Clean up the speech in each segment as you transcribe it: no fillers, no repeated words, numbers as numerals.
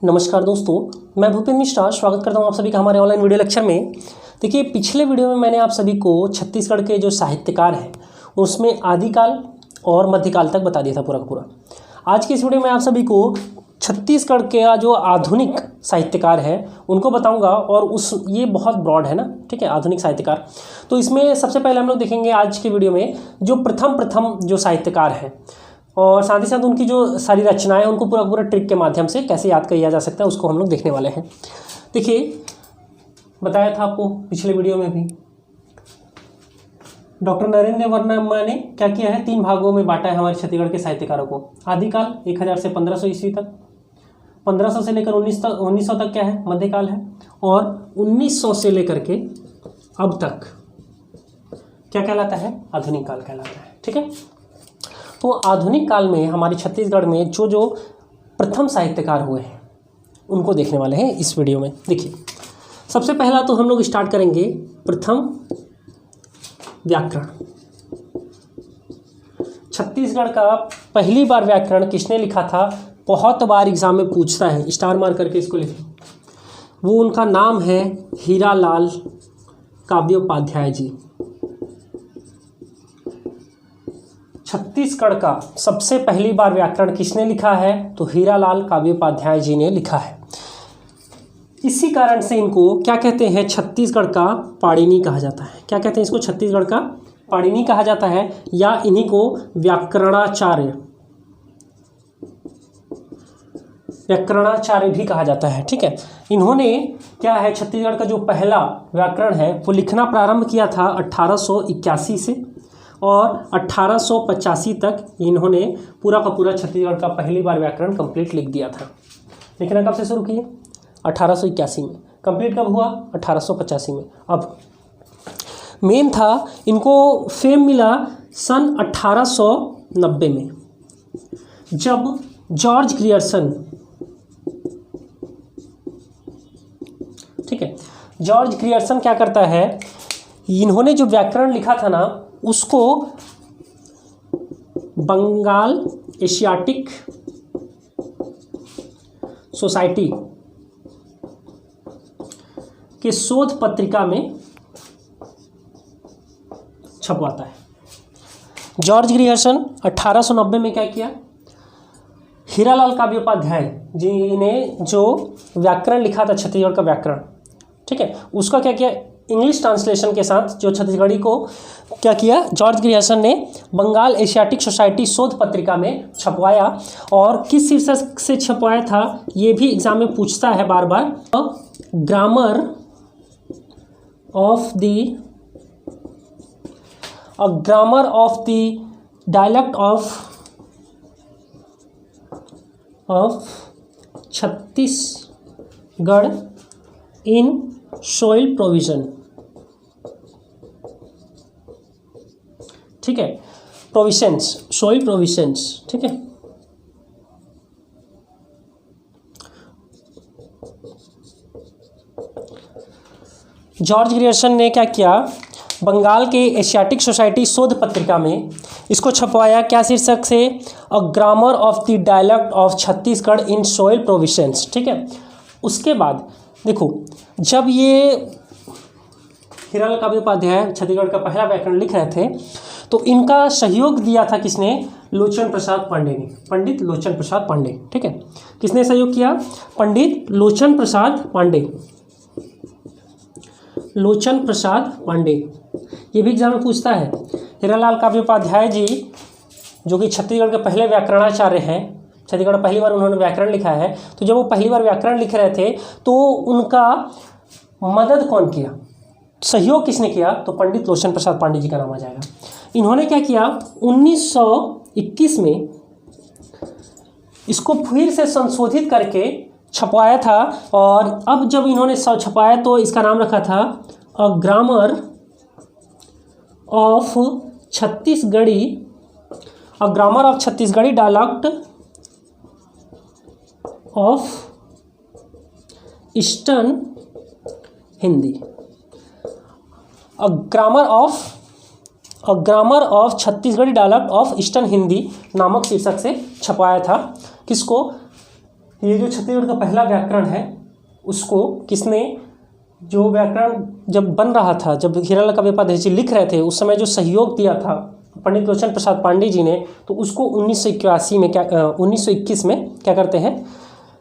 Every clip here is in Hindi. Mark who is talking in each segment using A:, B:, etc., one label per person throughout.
A: नमस्कार दोस्तों, मैं भूपेन मिश्रा स्वागत करता हूं आप सभी का हमारे ऑनलाइन वीडियो लेक्चर में। देखिए, पिछले वीडियो में मैंने आप सभी को छत्तीसगढ़ के जो साहित्यकार हैं उसमें आदिकाल और मध्यकाल तक बता दिया था पूरा का पूरा। आज की इस वीडियो में आप सभी को छत्तीसगढ़ के जो आधुनिक साहित्यकार हैं उनको बताऊंगा और ये बहुत ब्रॉड है ना, ठीक है, आधुनिक साहित्यकार। तो इसमें सबसे पहले हम लोग देखेंगे आज की वीडियो में जो प्रथम जो साहित्यकार हैं और साथ ही साथ उनकी जो सारी रचनाएं उनको पूरा पूरा ट्रिक के माध्यम से कैसे याद किया जा सकता है उसको हम लोग देखने वाले हैं। देखिए, बताया था आपको पिछले वीडियो में भी, डॉक्टर नरेंद्र वर्मा ने क्या किया है, 3 भागों में बांटा है हमारे छत्तीसगढ़ के साहित्यकारों को। आदिकाल 1000 से 1500 ईस्वी तक, 1500 से लेकर 1900 तक क्या है, मध्यकाल है, और 1900 से लेकर के अब तक क्या कहलाता है, आधुनिक काल कहलाता है। ठीक है, तो आधुनिक काल में हमारे छत्तीसगढ़ में जो प्रथम साहित्यकार हुए हैं उनको देखने वाले हैं इस वीडियो में। देखिए, सबसे पहला तो हम लोग स्टार्ट करेंगे प्रथम व्याकरण। छत्तीसगढ़ का पहली बार व्याकरण किसने लिखा था, बहुत बार एग्जाम में पूछता है, स्टार मार करके इसको लिखें। वो उनका नाम है हीरालाल काव्योपाध्याय जी। छत्तीसगढ़ का सबसे पहली बार व्याकरण किसने लिखा है, तो हीरालाल काव्योपाध्याय जी ने लिखा है। इसी कारण से इनको क्या कहते हैं, छत्तीसगढ़ का पाणिनि कहा जाता है। क्या कहते हैं इसको, छत्तीसगढ़ का पाणिनि कहा जाता है, या इन्हीं को व्याकरणाचार्य भी कहा जाता है। ठीक है, इन्होंने क्या है, छत्तीसगढ़ का जो पहला व्याकरण है वो लिखना प्रारंभ किया था 1881 से, और 1885 तक इन्होंने पूरा का पूरा छत्तीसगढ़ का पहली बार व्याकरण कंप्लीट लिख दिया था। लिखना कब से शुरू किए, 1881 में। कंप्लीट कब हुआ, 1885 में। अब मेन था, इनको फेम मिला सन 1890 में, जब जॉर्ज ग्रियर्सन, ठीक है, जॉर्ज ग्रियर्सन क्या करता है, इन्होंने जो व्याकरण लिखा था ना उसको बंगाल एशियाटिक सोसाइटी के शोध पत्रिका में छपवाता है। जॉर्ज ग्रियर्सन 1890 में क्या किया, हीरालाल काव्योपाध्याय जी ने जो व्याकरण लिखा था छत्तीसगढ़ का व्याकरण, ठीक है, उसका क्या किया, इंग्लिश ट्रांसलेशन के साथ जो छत्तीसगढ़ी को क्या किया, जॉर्ज ग्रियर्सन ने बंगाल एशियाटिक सोसाइटी शोध पत्रिका में छपवाया। और किस शीर्षक से छपवाया था ये भी एग्जाम में पूछता है बार बार, grammar of the dialect of Chhattisgarh in soil provision. ठीक है, प्रोविशंस, सोइल प्रोविशंस। ठीक है, जॉर्ज ग्रियर्सन ने क्या किया, बंगाल के एशियाटिक सोसाइटी शोध पत्रिका में इसको छपवाया, क्या शीर्षक से, a grammar of the dialect of Chhattisgarh in soil provisions. ठीक है, उसके बाद देखो, जब ये हीरालाल काव्योपाध्याय छत्तीसगढ़ का पहला व्याकरण लिख रहे थे तो इनका सहयोग दिया था किसने, लोचन प्रसाद पांडे ने, पंडित लोचन प्रसाद पांडे। ठीक है, किसने सहयोग किया, पंडित लोचन प्रसाद पांडे। लोचन प्रसाद पांडे, ये भी एग्जाम में पूछता है। हीरालाल काव्योपाध्याय जी जो कि छत्तीसगढ़ के पहले व्याकरणाचार्य हैं, छत्तीसगढ़ पहली बार उन्होंने व्याकरण लिखा है, तो जब वो पहली बार व्याकरण लिख रहे थे तो उनका मदद कौन किया, सहयोग किसने किया, तो पंडित लोचन प्रसाद पांडे जी का नाम आ जाएगा। इन्होंने क्या किया, 1921 में इसको फिर से संशोधित करके छपवाया था, और अब जब इन्होंने छपवाया तो इसका नाम रखा था अ grammar of Chhattisgarhi dialect of eastern Hindi. A grammar of Chhattisgarhi dialect of eastern Hindi नामक शीर्षक से छपवाया था। किसको, ये जो छत्तीसगढ़ का पहला व्याकरण है उसको किसने, जो व्याकरण जब बन रहा था, जब हीरालाल काव्यपाद जी लिख रहे थे उस समय जो सहयोग दिया था पंडित लोचन प्रसाद पांडे जी ने, तो उसको 1981 में 1921 में क्या करते हैं,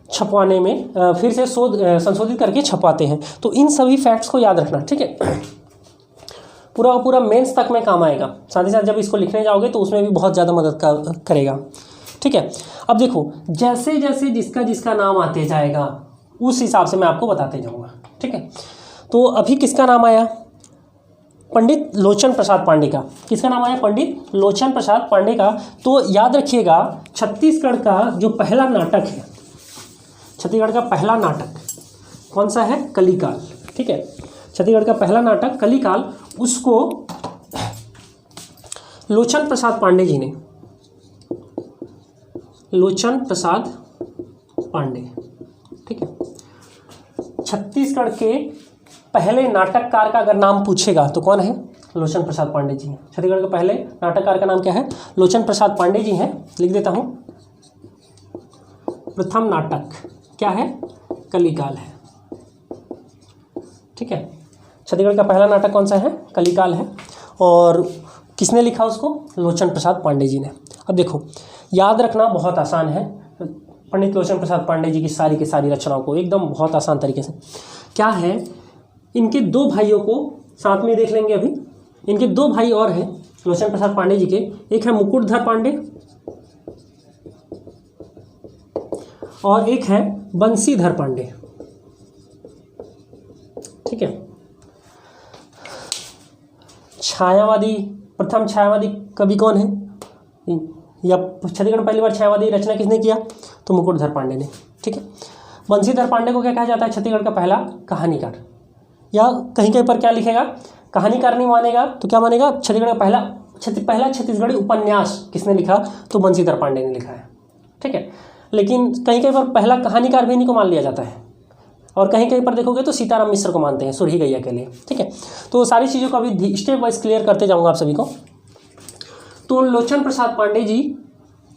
A: छपवाने में फिर से संशोधित करके छपवाते हैं। तो इन सभी फैक्ट्स को याद रखना, ठीक है। पूरा का पूरा मेंस तक में काम आएगा, साथ ही साथ जब इसको लिखने जाओगे तो उसमें भी बहुत ज़्यादा मदद करेगा, ठीक है। अब देखो जैसे जैसे जिसका जिसका नाम आते जाएगा उस हिसाब से मैं आपको बताते जाऊँगा, ठीक है। तो अभी किसका नाम आया, पंडित लोचन प्रसाद पांडे का। किसका नाम आया, पंडित लोचन प्रसाद पांडे का। तो याद रखिएगा छत्तीसगढ़ का जो पहला नाटक है, छत्तीसगढ़ का पहला नाटक कौन सा है, कलिकाल, ठीक है। छत्तीसगढ़ का पहला नाटक कलिकाल, उसको लोचन प्रसाद पांडे जी ने, लोचन प्रसाद पांडे, ठीक है। छत्तीसगढ़ के पहले नाटककार का अगर नाम पूछेगा तो कौन है, लोचन प्रसाद पांडे जी हैं। छत्तीसगढ़ के पहले नाटककार का नाम क्या है, लोचन प्रसाद पांडे जी हैं। लिख देता हूं, प्रथम नाटक क्या है, कलिकाल है, ठीक है। छत्तीसगढ़ का पहला नाटक कौन सा है, कलिकाल है। और किसने लिखा उसको, लोचन प्रसाद पांडे जी ने। अब देखो याद रखना बहुत आसान है, पंडित लोचन प्रसाद पांडे जी की सारी की सारी रचनाओं को एकदम बहुत आसान तरीके से। क्या है, इनके दो भाइयों को साथ में देख लेंगे अभी। इनके दो भाई और हैं लोचन प्रसाद पांडे जी के, एक है मुकुटधर पांडे और एक है बंसीधर पांडे, ठीक है। छायावादी, प्रथम छायावादी कवि कौन है, या छत्तीसगढ़ में पहली बार छायावादी रचना किसने किया, तो मुकुटधर पांडे ने, ठीक है। बंसीधर पांडे को क्या कहा जाता है, छत्तीसगढ़ का पहला कहानीकार, या कहीं कहीं पर क्या लिखेगा, कहानीकार नहीं मानेगा तो क्या मानेगा, छत्तीसगढ़ का पहला छत्तीसगढ़ी उपन्यास किसने लिखा, तो बंसीधर पांडे ने लिखा है, ठीक है। लेकिन कहीं कहीं पर पहला कहानीकार भी इन्हीं को मान लिया जाता है, और कहीं कहीं पर देखोगे तो सीताराम मिश्र को मानते हैं सुरही गैया के लिए, ठीक है। तो सारी चीज़ों को अभी स्टेप वाइज क्लियर करते जाऊँगा आप सभी को। तो लोचन प्रसाद पांडे जी,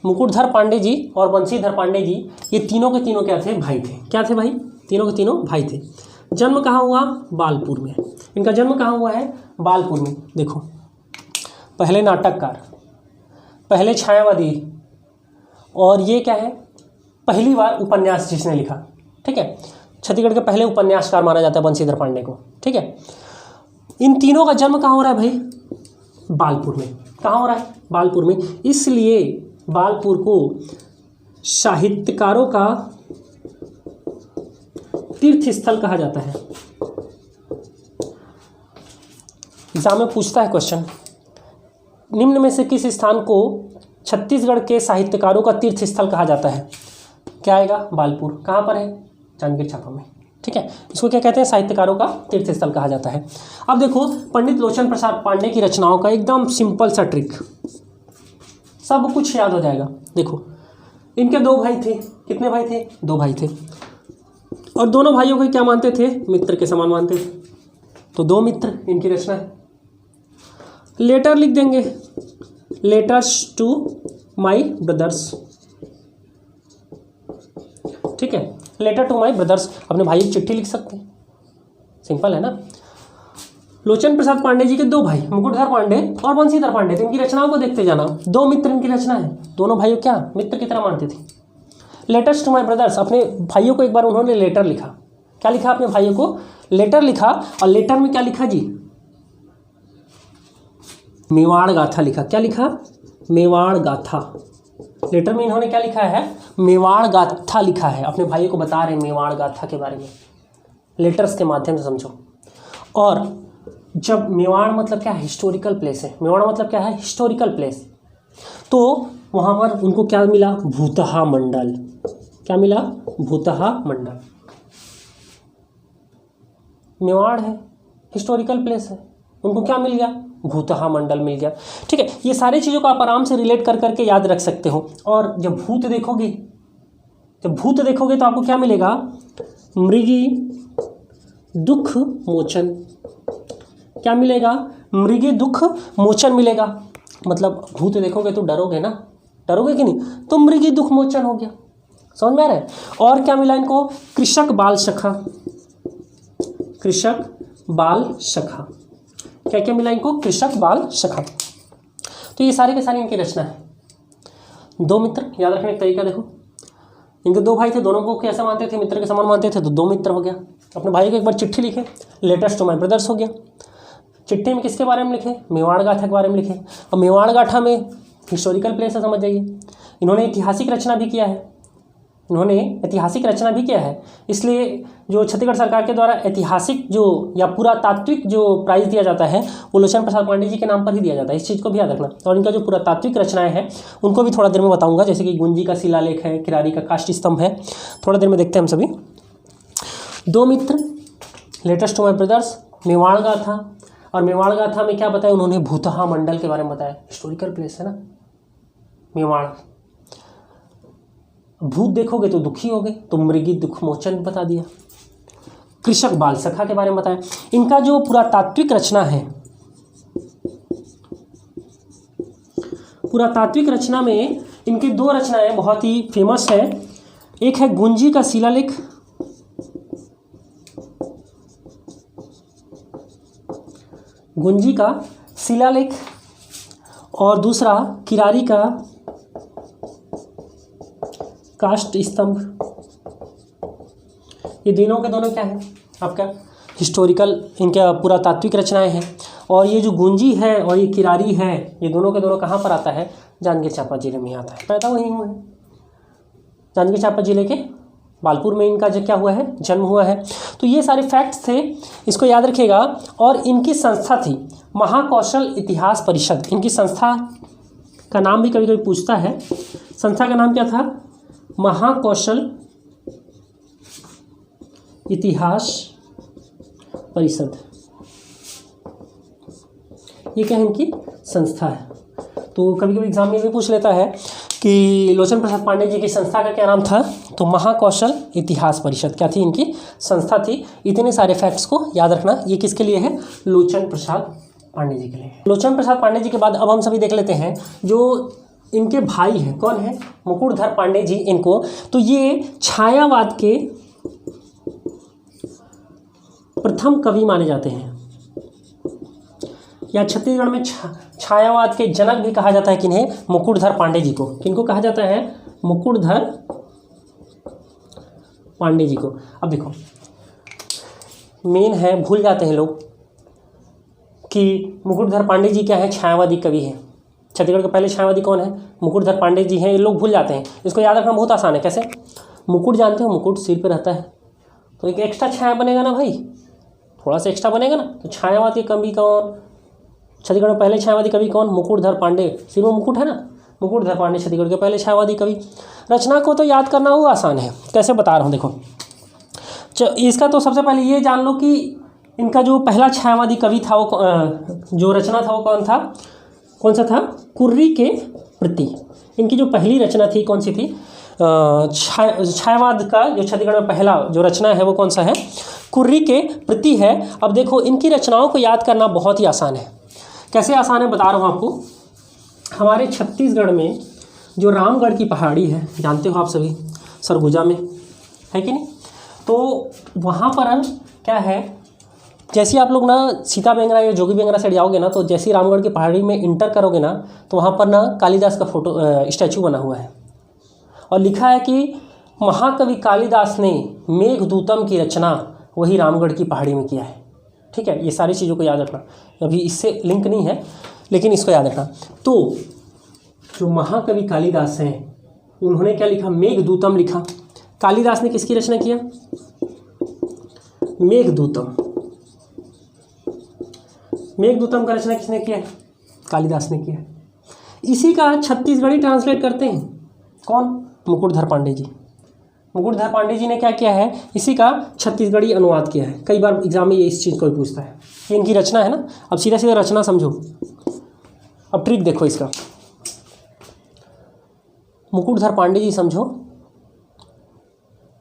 A: मुकुटधर पांडे जी और बंसीधर पांडे जी, ये तीनों के तीनों क्या थे, भाई थे। क्या थे भाई, तीनों के तीनों भाई थे। जन्म कहाँ हुआ, बालपुर में। इनका जन्म कहाँ हुआ है, बालपुर में। देखो पहले नाटककार, पहले छायावादी, और ये क्या है, पहली बार उपन्यास जिसने लिखा, ठीक है। छत्तीसगढ़ के पहले उपन्यासकार माना जाता है बंसीधर पांडे को, ठीक है। इन तीनों का जन्म कहाँ हो रहा है भाई, बालपुर में। कहाँ हो रहा है, बालपुर में। इसलिए बालपुर को साहित्यकारों का तीर्थ स्थल कहा जाता है। एग्जाम में पूछता है क्वेश्चन, निम्न में से किस स्थान को छत्तीसगढ़ के साहित्यकारों का तीर्थ स्थल कहा जाता है, क्या आएगा, बालपुर। कहाँ पर है, जांजगीर चांपा में, ठीक है। इसको क्या कहते हैं, साहित्यकारों का तीर्थ स्थल कहा जाता है। अब देखो पंडित लोचन प्रसाद पांडे की रचनाओं का एकदम सिंपल सा ट्रिक, सब कुछ याद हो जाएगा। देखो इनके दो भाई थे, कितने भाई थे, दो भाई थे, और दोनों भाइयों को क्या मानते थे, मित्र के समान मानते थे। तो दो मित्र, इनकी रचना है। लेटर लिख देंगे, लेटर्स टू माई ब्रदर्स, ठीक है। लेटर टू माई ब्रदर्स, अपने भाई की चिट्ठी लिख सकते हैं, सिंपल है ना। लोचन प्रसाद पांडे जी के दो भाई, मुकुटधर पांडे और बंसीधर पांडे, तो इनकी रचनाओं को देखते जाना। दो मित्र इनकी रचना है, दोनों भाइयों क्या मित्र की तरह मानते थे। लेटर्स टू माई ब्रदर्स, अपने भाइयों को एक बार उन्होंने लेटर लिखा। क्या लिखा, अपने भाइयों को लेटर लिखा, और लेटर में क्या लिखा जी, मेवाड़ गाथा लिखा। क्या लिखा, मेवाड़ गाथा। लेटर में इन्होंने क्या लिखा है, मेवाड़ गाथा लिखा है, अपने भाइयों को बता रहे हैं मेवाड़ गाथा के बारे में, लेटर्स के माध्यम से समझो। और जब मेवाड़ मतलब क्या है, हिस्टोरिकल प्लेस है। मेवाड़ मतलब क्या है, हिस्टोरिकल प्लेस। तो वहाँ पर उनको क्या मिला, भूतहा मंडल। क्या मिला, भूतहा मंडल। मेवाड़ है, हिस्टोरिकल प्लेस है, उनको क्या मिल गया, भूतहा मंडल मिल गया, ठीक है। ये सारी चीज़ों को आप आराम से रिलेट कर करके याद रख सकते हो। और जब भूत देखोगे तो आपको क्या मिलेगा, मृगी दुख मोचन। क्या मिलेगा, मृगी दुख मोचन मिलेगा। मतलब भूत देखोगे तो डरोगे ना, डरोगे कि नहीं, तो मृगी दुख मोचन हो गया। समझ में आ रहा है। और क्या मिला इनको, कृषक बाल सखा, कृषक बाल सखा, क्या क्या मिला इनको, कृषक बाल सखा। तो ये सारे के सारे इनकी रचना है। दो मित्र, याद रखने का तरीका देखो, इनके दो भाई थे, दोनों को कैसे मानते थे, मित्र के समान मानते थे, तो दो मित्र हो गया। अपने भाई को एक बार चिट्ठी लिखे, लेटर्स टू माय ब्रदर्स हो गया। चिट्ठी में किसके बारे में लिखे, मेवाड़ गाथा के बारे में लिखे। और मेवाड़ गाथा में हिस्टोरिकल प्लेस है, समझ जाइए। इन्होंने ऐतिहासिक रचना भी किया है, इसलिए जो छत्तीसगढ़ सरकार के द्वारा ऐतिहासिक जो या पुरातात्विक जो प्राइज़ दिया जाता है वो लोचन प्रसाद पांडे जी के नाम पर ही दिया जाता है। इस चीज़ को भी याद रखना। और इनका जो पुरातात्विक रचनाएं हैं उनको भी थोड़ा देर में बताऊंगा, जैसे कि गुंजी का शिलालेख है, किरारी का काष्ठ स्तंभ है, थोड़ा देर में देखते हैं हम सभी। दो मित्र, letters to my brothers, Mewar गाथा। और मेवाड़ गाथा में क्या बताया उन्होंने, भूतहा मंडल के बारे में बताया, हिस्टोरिकल प्लेस है ना मेवाड़। भूत देखोगे तो दुखी होगे, तो मृगी दुख मोचन बता दिया। कृषक बाल सखा के बारे में बताया। इनका जो पुरातात्विक रचना है, पुरातात्विक रचना में इनकी दो रचनाएं बहुत ही फेमस है। एक है गुंजी का शिलालेख, गुंजी का शिलालेख, और दूसरा किरारी का काष्ठ स्तंभ। ये दोनों के दोनों क्या है आपका, हिस्टोरिकल इनका पुरातात्विक रचनाएं हैं। और ये जो गुंजी है और ये किरारी है, ये दोनों के दोनों कहाँ पर आता है, जांजगीर चांपा जिले में आता है, पैदा वहीं हुए हैं। जांजगीर चांपा जिले के बालपुर में इनका जो क्या हुआ है, जन्म हुआ है। तो ये सारे फैक्ट्स थे, इसको याद रखिएगा। और इनकी संस्था थी महाकौशल इतिहास परिषद। इनकी संस्था का नाम भी कभी कभी पूछता है, संस्था का नाम क्या था, महाकौशल इतिहास परिषद। ये क्या है, इनकी संस्था है। तो कभी कभी एग्जाम में भी पूछ लेता है कि लोचन प्रसाद पांडे जी की संस्था का क्या नाम था, तो महाकौशल इतिहास परिषद क्या थी, इनकी संस्था थी। इतने सारे फैक्ट्स को याद रखना। ये किसके लिए है, लोचन प्रसाद पांडे जी के लिए। लोचन प्रसाद पांडे जी के बाद अब हम सभी देख लेते हैं जो इनके भाई हैं, कौन है, मुकुटधर पांडे जी। इनको तो ये छायावाद के प्रथम कवि माने जाते हैं, या छत्तीसगढ़ में छायावाद के जनक भी कहा जाता है किन्हें, मुकुटधर पांडे जी को। किनको कहा जाता है, मुकुटधर पांडे जी को। अब देखो मेन है, भूल जाते हैं लोग कि मुकुटधर पांडे जी क्या है, छायावादी कवि हैं। छत्तीसगढ़ के पहले छायावादी कौन है, मुकुटधर पांडे जी हैं। ये लोग भूल जाते हैं। इसको याद रखना बहुत आसान है। कैसे, मुकुट जानते हो, मुकुट सिर पे रहता है, तो एक एक्स्ट्रा छाया बनेगा ना भाई, थोड़ा सा एक्स्ट्रा बनेगा ना। तो छायावाद के कवि कौन, छत्तीसगढ़ में पहले छायावादी कवि कौन, मुकुटधर पांडे। सिर में मुकुट है ना, मुकुटधर पांडे छत्तीसगढ़ के पहले छायावादी कवि। रचना को तो याद करना वो आसान है, कैसे बता रहा हूँ देखो। इसका तो सबसे पहले ये जान लो कि इनका जो पहला छायावादी कवि था वो जो रचना था वो कौन था, कौन सा था, कुर्री के प्रति। इनकी जो पहली रचना थी कौन सी थी, छायावाद का जो छत्तीसगढ़ में पहला जो रचना है वो कौन सा है, कुर्री के प्रति है। अब देखो इनकी रचनाओं को याद करना बहुत ही आसान है। कैसे आसान है बता रहा हूँ आपको। हमारे छत्तीसगढ़ में जो रामगढ़ की पहाड़ी है, जानते हो आप सभी, सरगुजा में है कि नहीं। तो वहाँ पर क्या है, जैसे आप लोग ना सीता बेंगरा या जोगी बेंगरा साइड जाओगे ना, तो जैसे रामगढ़ की पहाड़ी में इंटर करोगे ना, तो वहाँ पर ना कालिदास का फोटो स्टैचू बना हुआ है, और लिखा है कि महाकवि कालिदास ने मेघदूतम की रचना वही रामगढ़ की पहाड़ी में किया है। ठीक है, ये सारी चीज़ों को याद रखना। अभी इससे लिंक नहीं है, लेकिन इसको याद रखना। तो जो महाकवि कालिदास हैं उन्होंने क्या लिखा, मेघदूतम लिखा। कालिदास ने किसकी रचना किया, मेघदूतम। मेघदूतम का रचना किसने किया, कालिदास ने किया। इसी का छत्तीसगढ़ी ट्रांसलेट करते हैं कौन, मुकुटधर पांडे जी। मुकुटधर पांडे जी ने क्या किया है, इसी का छत्तीसगढ़ी अनुवाद किया है। कई बार एग्जाम में ये इस चीज़ को भी पूछता है, ये इनकी रचना है ना। अब सीधा सीधा रचना समझो। अब ट्रिक देखो इसका, मुकुटधर पांडे जी समझो,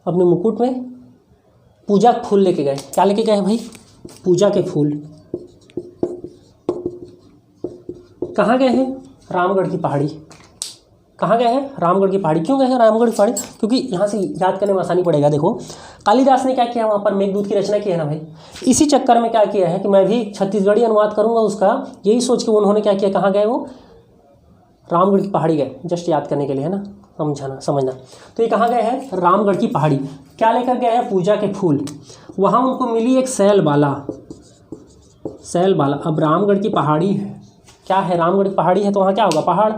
A: अपने मुकुट में पूजा के फूल लेके गए। क्या लेके गए भाई, पूजा के फूल। कहाँ गए हैं, रामगढ़ की पहाड़ी। कहाँ गए हैं? रामगढ़ की पहाड़ी। क्यों गए हैं रामगढ़ की पहाड़ी? क्योंकि यहाँ से याद करने में आसानी पड़ेगा। देखो कालिदास ने क्या किया, वहाँ पर मेघदूत की रचना की है ना भाई। इसी चक्कर में क्या किया है कि मैं भी छत्तीसगढ़ी अनुवाद करूँगा उसका, यही सोच के उन्होंने क्या किया, कहाँ गए वो? रामगढ़ की पहाड़ी गए, जस्ट याद करने के लिए, है ना, समझना। तो ये कहाँ गए हैं? रामगढ़ की पहाड़ी। क्या लेकर गए हैं? पूजा के फूल। वहाँ उनको मिली एक सैलबाला। अब रामगढ़ की पहाड़ी है, क्या है? रामगढ़ की पहाड़ी है, तो वहाँ क्या होगा? पहाड़।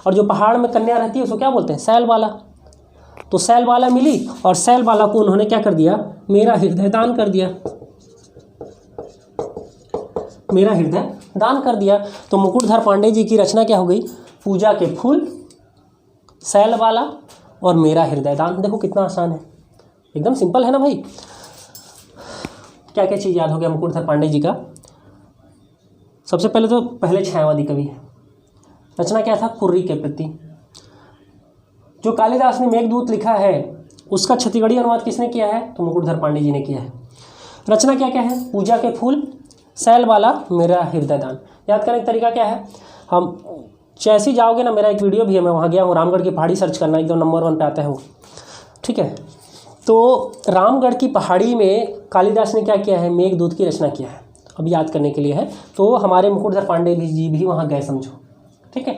A: और जो पहाड़ में कन्या रहती है उसको क्या बोलते हैं? सैलबाला। तो सैलबाला मिली और सैलबाला को उन्होंने क्या कर दिया? मेरा हृदय दान कर दिया। मेरा हृदय दान कर दिया। तो मुकुटधर पांडे जी की रचना क्या हो गई? पूजा के फूल, सैलबाला और मेरा हृदय दान। देखो कितना आसान है, एकदम सिंपल है ना भाई। क्या क्या चीज़ याद हो गया मुकुटधर पांडे जी का? सबसे पहले तो पहले छायावादी कवि है। रचना क्या था? कुर्री के प्रति। जो कालिदास ने मेघदूत लिखा है उसका छत्तीसगढ़ी अनुवाद किसने किया है? तो मुकुटधर पांडे जी ने किया है। रचना क्या क्या है? पूजा के फूल, सैलबाला, मेरा हृदय दान। याद करने का तरीका क्या है? हम जैसे ही जाओगे ना, मेरा एक वीडियो भी है, मैं वहाँ गया हूँ, रामगढ़ की पहाड़ी सर्च करना, एकदम नंबर 1 पे आता है वो, ठीक है। तो रामगढ़ की पहाड़ी में कालिदास ने क्या किया है? मेघदूत की रचना किया है। अब याद करने के लिए है, तो हमारे मुकुटधर पांडे जी भी वहाँ गए, समझो, ठीक है।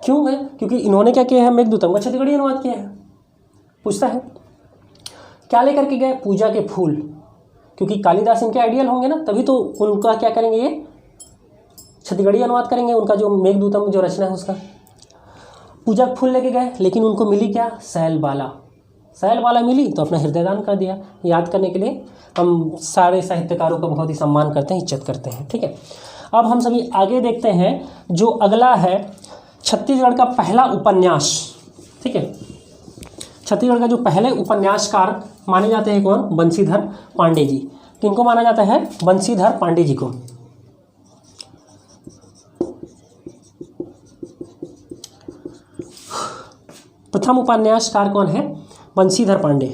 A: क्यों गए? क्योंकि इन्होंने क्या किया है? मेघदूतम का छत्तीसगढ़ी अनुवाद किया है। पूछता है क्या लेकर के गए? पूजा के फूल, क्योंकि कालिदास इनके आइडियल होंगे ना, तभी तो उनका क्या करेंगे, ये छत्तीसगढ़ी अनुवाद करेंगे, उनका जो मेघदूतम जो रचना है उसका। पूजा के फूल लेके गए, लेकिन उनको मिली क्या? सैलबाला मिली, तो अपना हृदय दान कर दिया। याद करने के लिए हम सारे साहित्यकारों का बहुत ही सम्मान करते हैं, इज्जत करते हैं, ठीक है। अब हम सभी आगे देखते हैं, जो अगला है छत्तीसगढ़ का पहला उपन्यास, ठीक है। छत्तीसगढ़ का जो पहले उपन्यासकार माने जाते हैं कौन? बंशीधर पांडे जी। किनको माना जाता है? बंशीधर पांडे जी को। प्रथम उपन्यासकार कौन है? बंशीधर पांडे।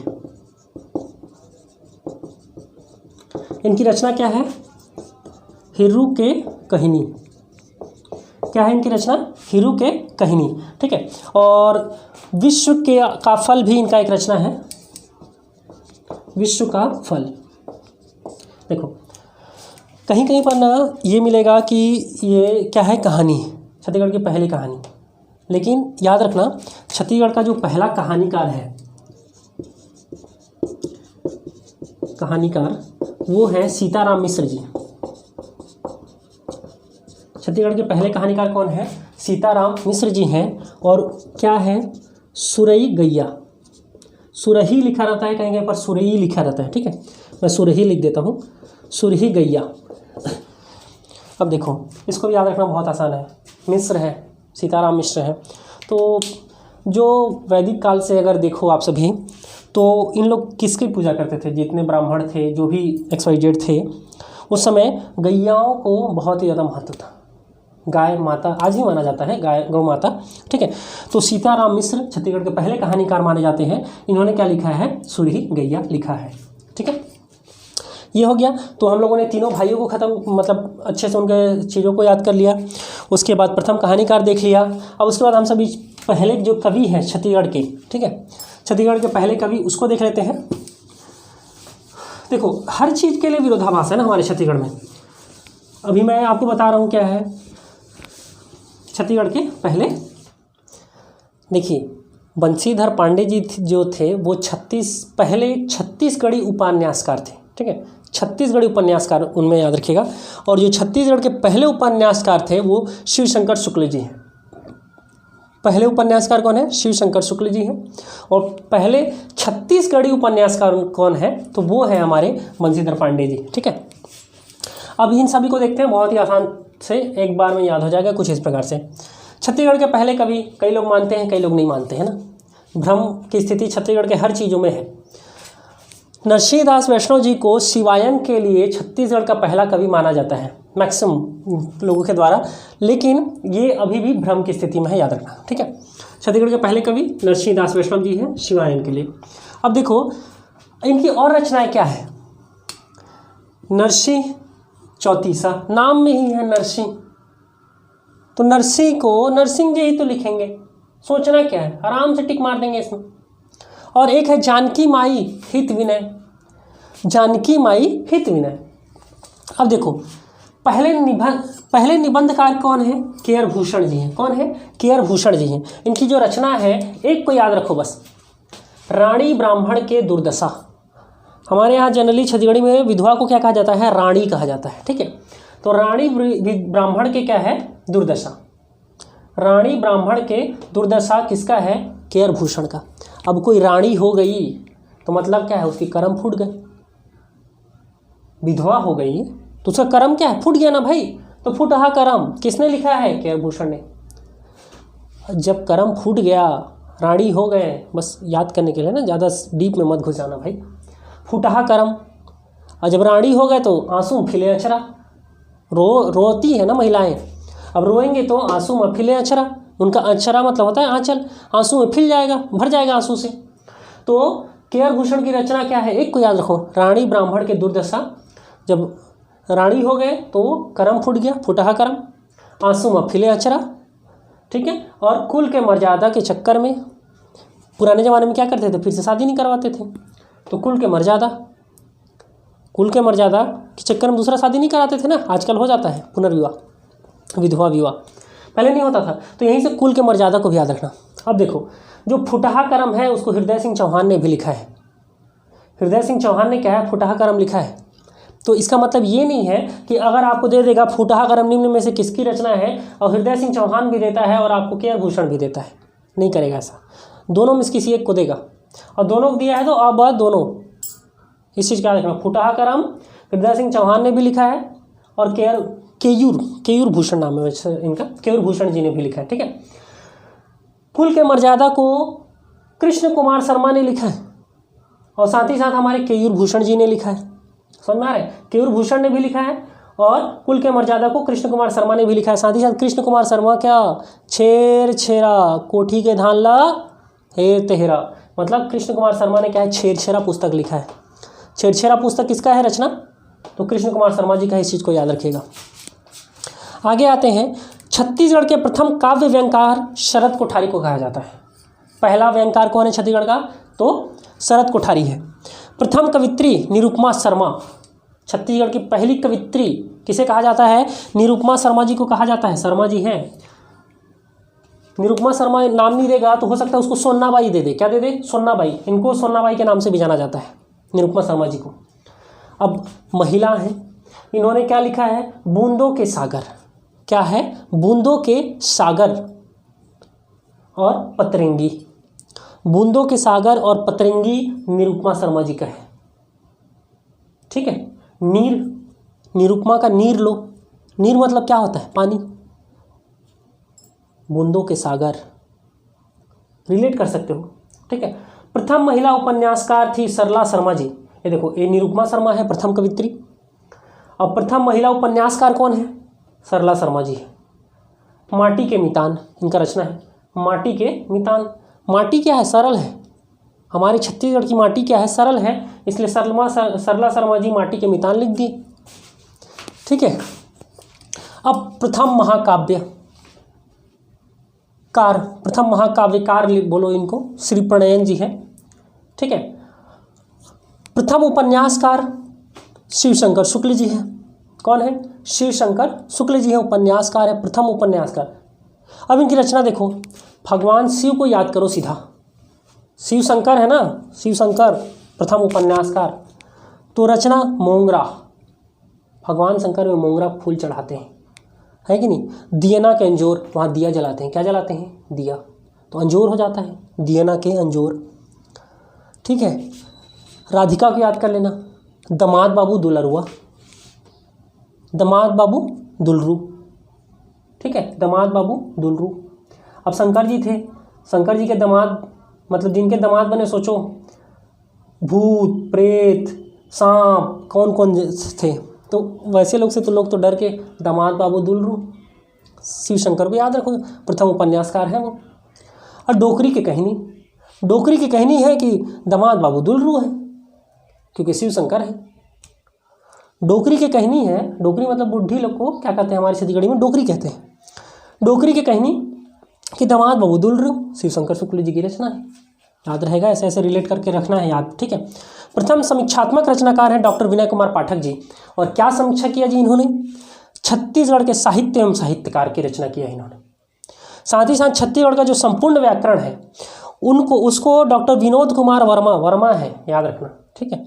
A: इनकी रचना क्या है? हिरू के कहिनी। क्या है इनकी रचना? हिरू के कहिनी, ठीक है। और विश्व के का फल भी इनका एक रचना है, विश्व का फल। देखो कहीं कहीं पर ना ये मिलेगा कि ये क्या है? कहानी, छत्तीसगढ़ की पहली कहानी। लेकिन याद रखना, छत्तीसगढ़ का जो पहला कहानीकार है, वो है सीताराम मिश्र जी। छत्तीसगढ़ के पहले कहानीकार कौन है? सीताराम मिश्र जी हैं। और क्या है? सुरई गैया। सुरही लिखा रहता है, कहीं पर सुरई लिखा रहता है, ठीक है, मैं सुरही लिख देता हूँ, सुरही गैया। अब देखो इसको भी याद रखना बहुत आसान है। मिश्र है, सीताराम मिश्र है। तो जो वैदिक काल से अगर देखो आप सभी, तो इन लोग किसकी पूजा करते थे? जितने ब्राह्मण थे, जो भी XYZ थे, उस समय गैयाओं को बहुत ही ज़्यादा महत्व था। गाय माता आज ही माना जाता है, गाय गौ माता, ठीक है। तो सीताराम मिश्र छत्तीसगढ़ के पहले कहानीकार माने जाते हैं। इन्होंने क्या लिखा है? सुरही गैया लिखा है, ठीक है। ये हो गया। तो हम लोगों ने तीनों भाइयों को मतलब अच्छे से उनके चीज़ों को याद कर लिया। उसके बाद प्रथम कहानीकार देख लिया। अब उसके बाद हम सभी पहले जो कवि हैं छत्तीसगढ़ के, ठीक है, छत्तीसगढ़ के पहले कवि, उसको देख लेते हैं। देखो हर चीज़ के लिए विरोधाभास है ना हमारे छत्तीसगढ़ में। अभी मैं आपको बता रहा हूँ क्या है छत्तीसगढ़ के पहले। देखिए बंशीधर पांडे जी जो थे वो पहले छत्तीसगढ़ी उपन्यासकार थे, ठीक है, छत्तीसगढ़ी उपन्यासकार, उनमें याद रखिएगा। और जो छत्तीसगढ़ के पहले उपन्यासकार थे वो शिवशंकर शुक्ल जी हैं। पहले उपन्यासकार कौन है? शिवशंकर शुक्ल जी हैं। और पहले छत्तीसगढ़ी उपन्यासकार कौन है? तो वो है हमारे बंशीधर पांडे जी, ठीक है। अब इन सभी को देखते हैं, बहुत ही आसान से एक बार में याद हो जाएगा कुछ इस प्रकार से। छत्तीसगढ़ के पहले कवि कई लोग मानते हैं, कई लोग नहीं मानते हैं ना। भ्रम की स्थिति छत्तीसगढ़ के हर चीज़ों में है। नरसिंहदास वैष्णव जी को शिवायन के लिए छत्तीसगढ़ का पहला कवि माना जाता है मैक्सिमम लोगों के द्वारा, लेकिन ये अभी भी भ्रम की स्थिति में है, याद रखना, ठीक है। छत्तीसगढ़ के पहले कवि नरसिंहदास वैष्णव जी हैं शिवायन के लिए। अब देखो इनकी और रचनाएं क्या है। नरसिंह चौतीसा, नाम में ही है नरसिंह, तो नरसिंह को नरसिंह जी ही तो लिखेंगे, सोचना क्या है, आराम से टिक मार देंगे इसमें। और एक है जानकी माई हित विनय, जानकी माई हित विनय। अब देखो पहले निबंधकार कौन है, केयर भूषण जी हैं। कौन है, केयर भूषण जी हैं। इनकी जो रचना है एक को याद रखो बस, रानी ब्राह्मण के दुर्दशा। हमारे यहाँ जनरली छत्तीसगढ़ी में विधवा को क्या कहा जाता है, रानी कहा जाता है, ठीक है। तो रानी ब्राह्मण के क्या है, दुर्दशा। रानी ब्राह्मण के दुर्दशा किसका है, केयर भूषण का। अब कोई रानी हो गई तो मतलब क्या है, उसकी कर्म फूट गए। विधवा हो गई तो उसका कर्म क्या है, फूट गया ना भाई। तो फूटहा कर्म किसने लिखा है, केयर भूषण ने। जब कर्म फूट गया, रानी हो गए, बस याद करने के लिए ना, ज़्यादा डीप में मत घुस जाना भाई। फूटहा कर्म, और जब रानी हो गए तो आंसू फिले अचरा। रोती है ना महिलाएं, अब रोएंगे तो आंसू में फिले अचरा। उनका अचरा मतलब होता है आंचल, आंसू में फिल जाएगा, भर जाएगा आंसू से। तो केयर भूषण की रचना क्या है, एक को याद रखो, रानी ब्राह्मण के दुर्दशा। जब रानी हो गए तो कर्म फूट गया, फुटहा कर्म, आंसू में फिले अचरा, ठीक है। और कुल के मर्यादा के चक्कर में, पुराने ज़माने में क्या करते थे, फिर से शादी नहीं करवाते थे। तो कुल के मर्यादा के चक्कर में दूसरा शादी नहीं कराते थे ना। आजकल हो जाता है पुनर्विवाह, विधवा विवाह, पहले नहीं होता था। तो यहीं से कुल के मर्यादा को भी याद रखना। अब देखो, जो फुटहा कर्म है उसको हृदय सिंह चौहान ने भी लिखा है। हृदय सिंह चौहान ने क्या है, फुटहा कर्म लिखा है। तो इसका मतलब ये नहीं है कि अगर आपको दे देगा फुटहा कर्म निम्न में से किसकी रचना है, और हृदय सिंह चौहान भी देता है और आपको केयर भूषण भी देता है, नहीं करेगा ऐसा। दोनों में से किसी एक को देगा, और दोनों को दिया है तो अब दोनों, इस चीज़ का याद रखना। फुटहा कर्म हृदय सिंह चौहान ने भी लिखा है, और केयूर भूषण नाम है वैसे इनका, केयूर भूषण जी ने भी लिखा है, ठीक है। कुल के मर्यादा को कृष्ण कुमार शर्मा ने लिखा है, और साथ ही साथ हमारे केयूर भूषण जी ने लिखा है। समझ में आ रहा है, केयूर भूषण ने भी लिखा है, और कुल के मर्यादा को कृष्ण कुमार शर्मा ने भी लिखा है। साथ ही साथ कृष्ण कुमार शर्मा क्या, छेर छेरा कोठी के धान ला हेर तेहरा, मतलब कृष्ण कुमार शर्मा ने क्या है, छेरछेरा पुस्तक लिखा है। छेरछेरा पुस्तक किसका है रचना, तो कृष्ण कुमार शर्मा जी का। इस चीज़ को याद रखिएगा। आगे आते हैं, छत्तीसगढ़ के प्रथम काव्य व्यंगकार शरद कोठारी को कहा जाता है। पहला व्यंगकार कौन है छत्तीसगढ़ का, तो शरद कोठारी है। प्रथम कवित्री निरुपमा शर्मा, छत्तीसगढ़ की पहली कवित्री किसे कहा जाता है, निरुपमा शर्मा जी को कहा जाता है। शर्मा जी हैं, निरुपमा शर्मा नाम नहीं देगा तो हो सकता है उसको सोन्नाबाई दे दे। क्या दे दे, सोन्नाबाई। इनको सोन्नाबाई के नाम से भी जाना जाता है, निरुपमा शर्मा जी को। अब महिला हैं, इन्होंने क्या लिखा है, बूंदों के सागर। क्या है, बूंदों के सागर और पतरंगी। बूंदों के सागर और पतरंगी निरुपमा शर्मा जी का है, ठीक है। नीर, निरुपमा का नीर लो, नीर मतलब क्या होता है, पानी। बूंदों के सागर रिलेट कर सकते हो, ठीक है। प्रथम महिला उपन्यासकार थी सरला शर्मा जी। ये देखो, ये निरुपमा शर्मा है प्रथम कवित्री, और प्रथम महिला उपन्यासकार कौन है, सरला शर्मा जी है। माटी के मितान इनका रचना है, माटी के मितान। माटी क्या है, सरल है। हमारे छत्तीसगढ़ की माटी क्या है, सरल है, इसलिए सरला शर्मा जी माटी के मितान लिख दी, ठीक है। अब प्रथम महाकाव्यकार बोलो इनको, श्री प्रणयन जी है, ठीक है। प्रथम उपन्यासकार शिवशंकर शुक्ल जी हैं। कौन है, शिवशंकर शुक्ल जी हैं, उपन्यासकार है, प्रथम उपन्यासकार। अब इनकी रचना देखो, भगवान शिव को याद करो सीधा, शिवशंकर है ना, शिवशंकर प्रथम उपन्यासकार। तो रचना मोंगरा, भगवान शंकर में मोंगरा फूल चढ़ाते हैं, है कि नहीं। दियना के अंजोर, वहाँ दिया जलाते हैं। क्या जलाते हैं, दिया, तो अंजोर हो जाता है, दियना के अंजोर, ठीक है। राधिका को याद कर लेना, दामाद बाबू दुलरुआ, दामाद बाबू दुलरू, ठीक है, दामाद बाबू दुलरू। अब शंकर जी थे, शंकर जी के दामाद मतलब जिनके दामाद बने, सोचो भूत प्रेत सांप कौन कौन थे, तो वैसे लोग से तो लोग तो डर के दामाद बाबू दुलरू। शिवशंकर को याद रखो, प्रथम उपन्यासकार हैं वो। और डोकरी की कहानी है कि दामाद बाबू दुलरू है, क्योंकि शिवशंकर है। डोकरी की कहानी है, डोकरी मतलब बुढ़ी लोग को क्या कहते हैं हमारी छत्तीसगढ़ी में, डोकरी कहते हैं। डोकरी की कहानी कि दामाद बहुदुल शिवशंकर शुक्ल जी की रचना है। याद रहेगा, ऐसे ऐसे रिलेट करके रखना है याद, ठीक है। प्रथम समीक्षात्मक रचनाकार हैं डॉक्टर विनय कुमार पाठक जी। और क्या समीक्षा किया जी इन्होंने? छत्तीसगढ़ के साहित्य एवं साहित्यकार की रचना किया इन्होंने। साथ ही साथ छत्तीसगढ़ का जो संपूर्ण व्याकरण है उसको डॉक्टर विनोद कुमार वर्मा है, याद रखना, ठीक है।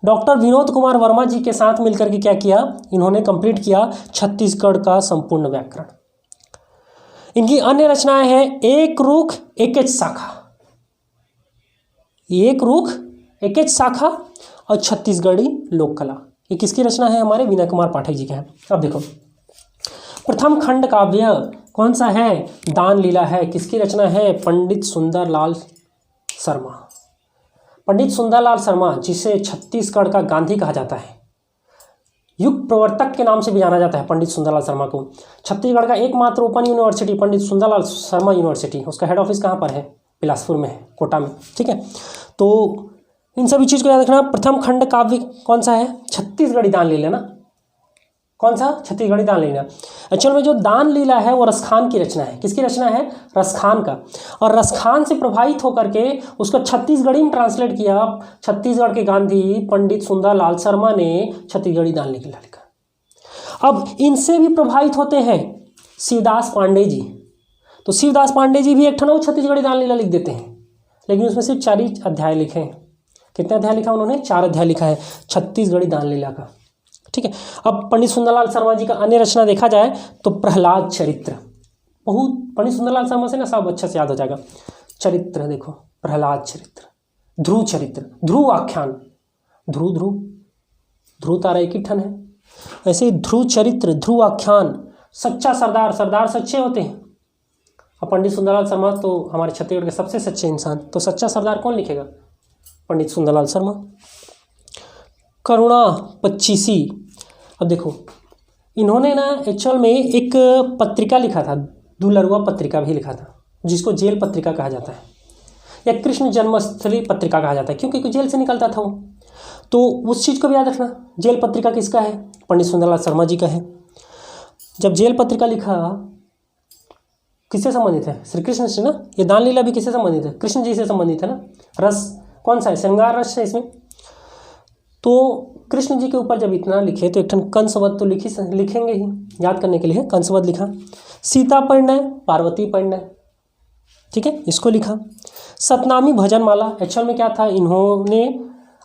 A: डॉक्टर विनोद कुमार वर्मा जी के साथ मिलकर के क्या किया इन्होंने? कंप्लीट किया छत्तीसगढ़ का संपूर्ण व्याकरण। इनकी अन्य रचनाएं हैं एक रुख एकेच शाखा, एक रुख एकेच शाखा और छत्तीसगढ़ी लोक कला। ये किसकी रचना है? हमारे विनय कुमार पाठक जी का है। अब देखो प्रथम खंड काव्य कौन सा है? दान लीला है। किसकी रचना है? पंडित सुंदरलाल शर्मा। पंडित सुंदरलाल शर्मा, जिसे छत्तीसगढ़ का गांधी कहा जाता है, युग प्रवर्तक के नाम से भी जाना जाता है पंडित सुंदरलाल शर्मा को। छत्तीसगढ़ का एकमात्र open university Pandit Sundarlal Sharma university, उसका हेड ऑफिस कहाँ पर है? बिलासपुर में है, कोटा में, ठीक है। तो इन सभी चीज़ को याद रखना। प्रथम खंड काव्य कौन सा है? छत्तीसगढ़ी दान लीला ना। कौन सा? छत्तीसगढ़ी दान लीला। एक्चुअल में जो दान लीला है वो रसखान की रचना है। किसकी रचना है? रसखान का। और रसखान से प्रभावित होकर के उसको छत्तीसगढ़ी में ट्रांसलेट किया छत्तीसगढ़ के गांधी पंडित सुंदरलाल शर्मा ने छत्तीसगढ़ी दान लीला लिखा। अब इनसे भी प्रभावित होते हैं शिवदास पांडे जी। तो शिवदास पांडे जी भी एक ठना छत्तीसगढ़ी दान लीला लिख देते हैं, लेकिन उसमें सिर्फ 4 ही अध्याय लिखे हैं। कितने अध्याय लिखा उन्होंने? 4 अध्याय लिखा है छत्तीसगढ़ी दान लीला का, ठीक है। अब पंडित सुंदरलाल शर्मा जी का अन्य रचना देखा जाए तो प्रहलाद चरित्र। बहुत पंडित सुंदरलाल शर्मा से ना सब अच्छे से याद हो जाएगा। चरित्र देखो, प्रहलाद चरित्र, ध्रुव चरित्र, ध्रुव आख्यान, ध्रुव तारा एक ही ठन है, ऐसे ही ध्रुव चरित्र, ध्रुव आख्यान, सच्चा सरदार, सरदार सच्चे होते हैं। और पंडित सुंदरलाल शर्मा तो हमारे छत्तीसगढ़ के सबसे सच्चे इंसान, तो सच्चा सरदार कौन लिखेगा? पंडित सुंदरलाल शर्मा। करुणा पच्चीसी। अब देखो इन्होंने ना एक्चुअल में एक पत्रिका लिखा था, दुलरुआ पत्रिका भी लिखा था, जिसको जेल पत्रिका कहा जाता है या कृष्ण जन्मस्थली पत्रिका कहा जाता है, क्योंकि जेल से निकलता था वो। तो उस चीज़ को भी याद रखना। जेल पत्रिका किसका है? पंडित सुंदरलाल शर्मा जी का है। जब जेल पत्रिका लिखा किससे संबंधित है? श्री कृष्ण से ना। ये दान लीला भी किससे संबंधित है? कृष्ण जी से संबंधित है ना। रस कौन सा है? श्रृंगार रस है इसमें। तो कृष्ण जी के ऊपर जब इतना लिखे तो एक ठन कंसवध तो लिखेंगे ही, याद करने के लिए कंसवध लिखा। सीता परिणय, पार्वती परिणय, ठीक है, इसको लिखा। सतनामी भजनमाला, एक्चुअल में क्या था? इन्होंने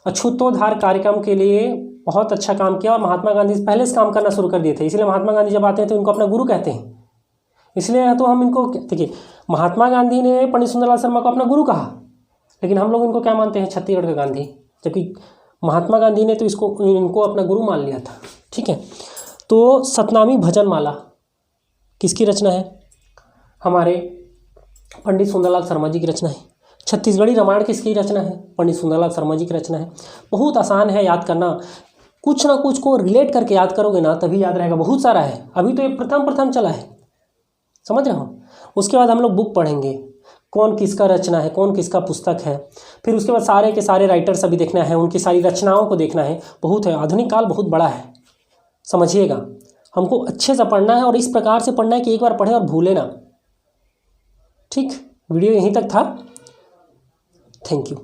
A: अछूतोद्धार कार्यक्रम के लिए बहुत अच्छा काम किया और महात्मा गांधी से पहले से काम करना शुरू कर दिए थे, इसलिए महात्मा गांधी जब आते हैं तो इनको अपना गुरु कहते हैं। इसलिए तो हम इनको देखिए, महात्मा गांधी ने पंडित सुंदरलाल शर्मा को अपना गुरु कहा, लेकिन हम लोग इनको क्या मानते हैं? छत्तीसगढ़ का गांधी, जबकि महात्मा गांधी ने तो इनको अपना गुरु मान लिया था, ठीक है। तो सतनामी भजनमाला किसकी रचना है? हमारे पंडित सुंदरलाल शर्मा जी की रचना है। छत्तीसगढ़ी रामायण किसकी रचना है? पंडित सुंदरलाल शर्मा जी की रचना है। बहुत आसान है याद करना, कुछ ना कुछ को रिलेट करके याद करोगे ना तभी याद रहेगा। बहुत सारा है, अभी तो ये प्रथम चला है, समझ रहे हो। उसके बाद हम लोग बुक पढ़ेंगे, कौन किसका रचना है, कौन किसका पुस्तक है। फिर उसके बाद सारे के सारे राइटर्स अभी देखना है, उनकी सारी रचनाओं को देखना है। बहुत है, आधुनिक काल बहुत बड़ा है, समझिएगा। हमको अच्छे से पढ़ना है और इस प्रकार से पढ़ना है कि एक बार पढ़े और भूले ना, ठीक। वीडियो यहीं तक था, थैंक यू।